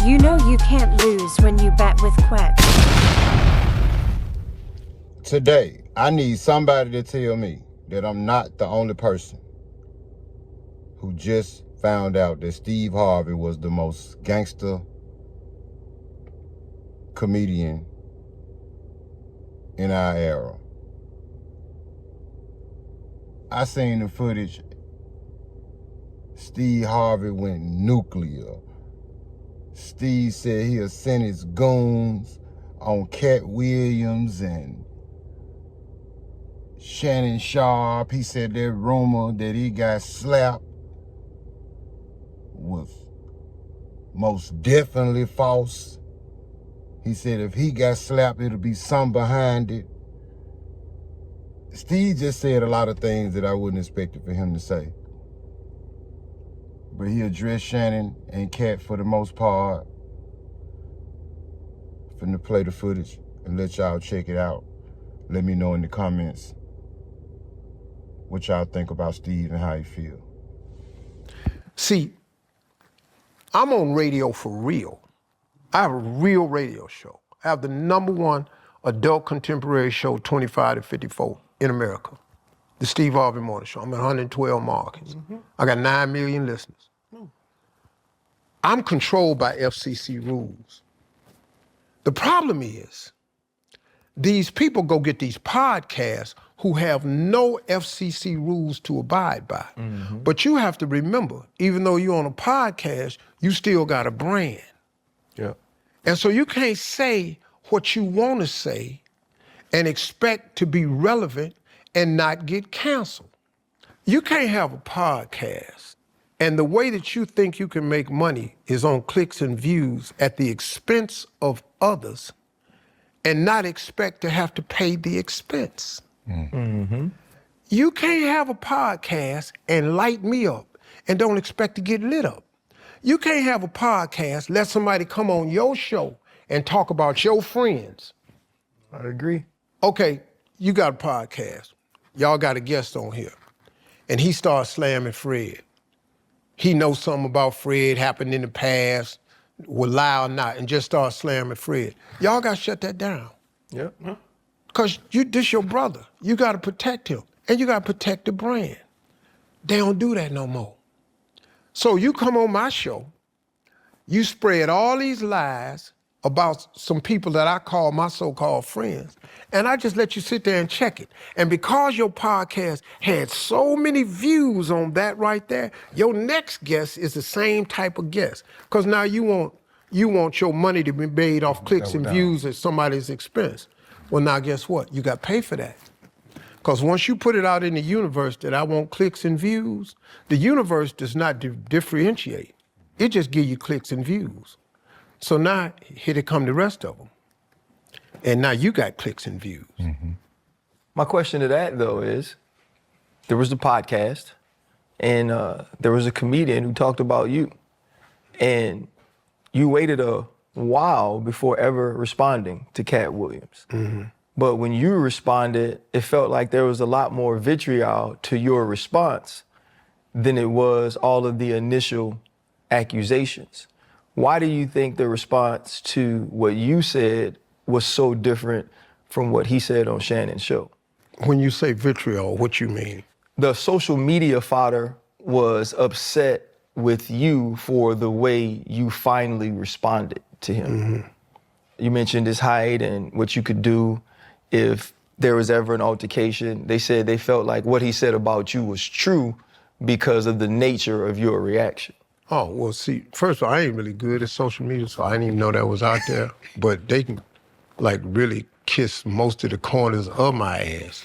You know you can't lose when you bet with Quet. Today, I need somebody to tell me that I'm not the only person who just found out that Steve Harvey was the most gangster comedian in our era. I seen the footage. Steve Harvey went nuclear. Steve said he'll send his goons on Katt Williams and Shannon Sharpe. He said that rumor that he got slapped was most definitely false. He said if he got slapped, it'll be some behind it. Steve just said a lot of things that I wouldn't expect it for him to say. But he addressed Shannon and Katt for the most part. Finna play the footage and let y'all check it out. Let me know in the comments what y'all think about Steve and how you feel. See, I'm on radio for real. I have a real radio show. I have the #1 adult contemporary show, 25 to 54 in America. The Steve Harvey Morning Show. I'm at 112 markets. I got 9 million listeners. I'm controlled by FCC rules. The problem is, these people go get these podcasts who have no FCC rules to abide by. But you have to remember, even though you're on a podcast, you still got a brand. Yeah. And so you can't say what you want to say and expect to be relevant and not get canceled. You can't have a podcast and the way that you think you can make money is on clicks and views at the expense of others and not expect to have to pay the expense. You can't have a podcast and light me up and don't expect to get lit up. You can't have a podcast, let somebody come on your show and talk about your friends. I agree. Okay, you got a podcast. Y'all got a guest on here. And he starts slamming Fred. He knows something about Fred, happened in the past, will lie or not, and just starts slamming Fred. Y'all got to shut that down. Yeah. Because this your brother. You got to protect him. And you got to protect the brand. They don't do that no more. So you come on my show, you spread all these lies about some people that I call my so-called friends, and I just let you sit there and check it. And because your podcast had so many views on that right there, your next guest is the same type of guest. Because now you want your money to be made off clicks and views at somebody's expense. Well, now guess what? You got to pay for that. Because once you put it out in the universe that I want clicks and views, the universe does not differentiate. It just give you clicks and views. So now, here they come the rest of them. And now you got clicks and views. My question to that, though, is there was the podcast, and there was a comedian who talked about you. And you waited a while before ever responding to Katt Williams. But when you responded, it felt like there was a lot more vitriol to your response than it was all of the initial accusations. Why do you think the response to what you said was so different from what he said on Shannon's show? When you say vitriol, what you mean? The social media fodder was upset with you for the way you finally responded to him. You mentioned his height and what you could do if there was ever an altercation. They said they felt like what he said about you was true because of the nature of your reaction. Oh, well, see, first of all, I ain't really good at social media, so I didn't even know that was out there. But they can, like, really kiss most of the corners of my ass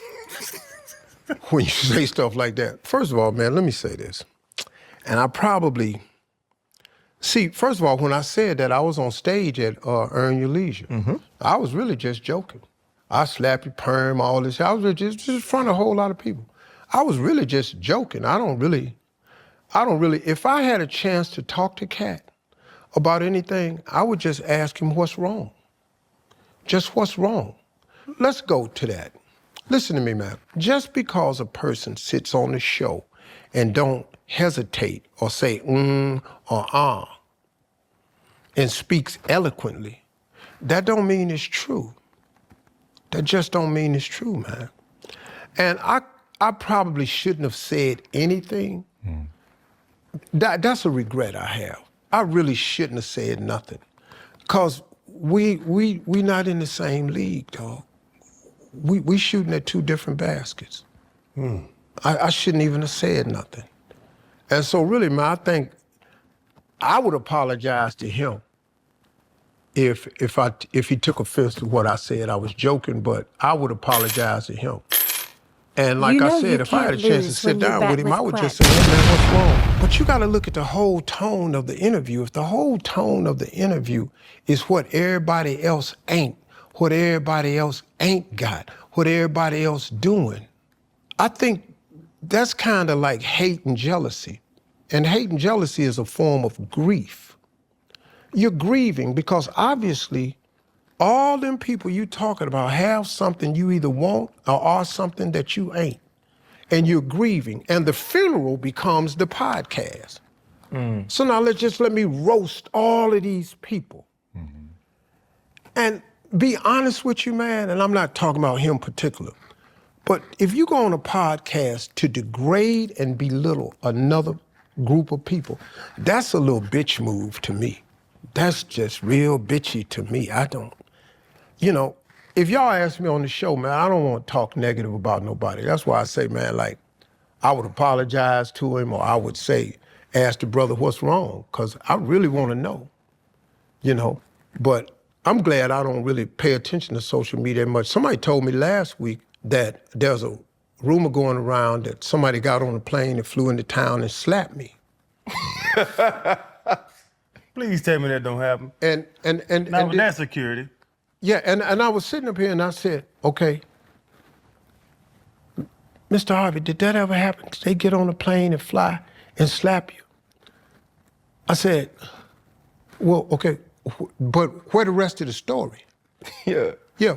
when you say stuff like that. First of all, man, let me say this. And I probably, see, first of all, when I said that, I was on stage at Earn Your Leisure. I was really just joking. I slap you, perm, all this. I was really just in front of a whole lot of people. I was really just joking. I don't really, if I had a chance to talk to Katt about anything, I would just ask him what's wrong. Just what's wrong. Let's go to that. Listen to me, man. Just because a person sits on the show and don't hesitate or say or and speaks eloquently, that don't mean it's true. That just don't mean it's true, man. And I probably shouldn't have said anything. That's a regret I have. I really shouldn't have said nothing. Cause we not in the same league, dog. We shooting at two different baskets. I shouldn't even have said nothing. And so really, man, I think I would apologize to him if he took offense to what I said. I was joking, but I would apologize to him. And like I said, if I had a chance to sit down with him, I would just say, hey man, what's wrong? But you gotta look at the whole tone of the interview. If the whole tone of the interview is what everybody else ain't, what everybody else ain't got, what everybody else doing, I think that's kind of like hate and jealousy. And hate and jealousy is a form of grief. You're grieving because obviously all them people you talking about have something you either want or are something that you ain't. And you're grieving. And the funeral becomes the podcast. So now let me roast all of these people. And be honest with you, man, and I'm not talking about him particular, but if you go on a podcast to degrade and belittle another group of people, that's a little bitch move to me. That's just real bitchy to me. I don't, you know, if y'all ask me on the show, man, I don't want to talk negative about nobody. That's why I say, man, like, I would apologize to him, or I would say, ask the brother what's wrong, because I really want to know, you know. But I'm glad I don't really pay attention to social media much. Somebody told me last week that there's a rumor going around that somebody got on a plane and flew into town and slapped me. Please tell me that don't happen. And Not with that security. Yeah, and I was sitting up here and I said, okay, Mr. Harvey, did that ever happen? Did they get on a plane and fly and slap you? I said, well, okay, but where the rest of the story? Yeah. Yeah,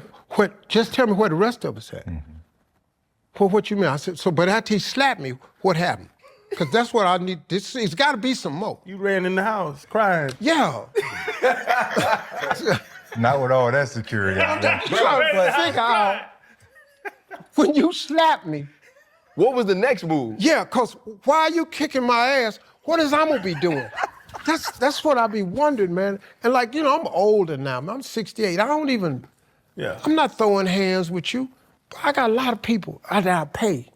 just tell me where the rest of us at. Well, what you mean? I said, so, but after he slapped me, what happened? Because that's what I need. It's got to be some more. You ran in the house crying. Yeah. Not with all that security. I'm trying to figure out, when you slapped me. What was the next move? Yeah, because why are you kicking my ass? What is I'm going to be doing? That's what I be wondering, man. And like, you know, I'm older now. I'm 68. I don't even, I'm not throwing hands with you. I got a lot of people that I pay.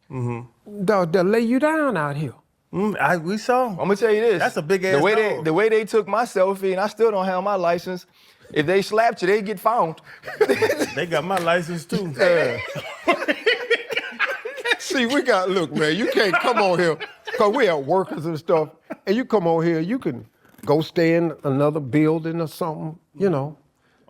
They'll lay you down out here. We saw. I'm gonna tell you this. That's a big ass dog. The way they took my selfie, and I still don't have my license. If they slapped you, they get found. They got my license too. See, look, man, you can't come on here, because we have workers and stuff, and you come on here, you can go stay in another building or something, you know.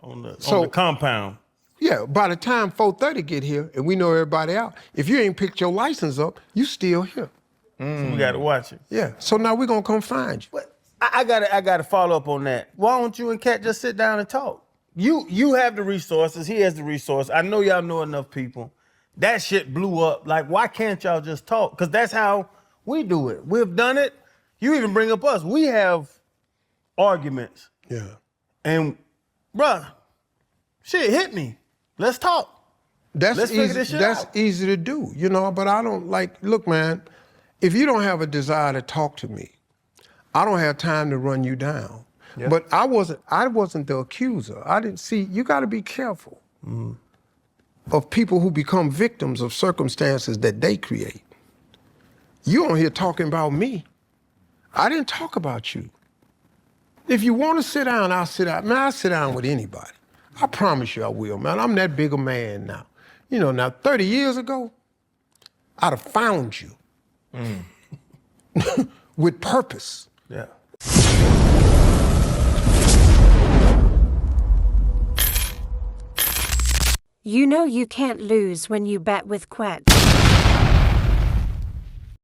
On the compound. Yeah, by the time 4:30 get here and we know everybody out, if you ain't picked your license up, you still here. So we got to watch it. Yeah, so now we're going to come find you. But I gotta follow up on that. Why don't you and Katt just sit down and talk? You have the resources, he has the resource. I know y'all know enough people. That shit blew up. Like, why can't y'all just talk? Because that's how we do it. We've done it. You even bring up us. We have arguments. Yeah. And, bruh, shit hit me. Let's talk. That's Let's figure this shit out. easy to do, you know, but I don't look, man, if you don't have a desire to talk to me, I don't have time to run you down. Yeah. But I wasn't the accuser. I didn't see, you got to be careful of people who become victims of circumstances that they create. You on here talking about me. I didn't talk about you. If you want to sit down, I'll sit down. Man, I'll sit down with anybody. I promise you I will, man. I'm that big a man now. You know, now 30 years ago, I'd have found you with purpose. Yeah. You know you can't lose when you bet with Quack.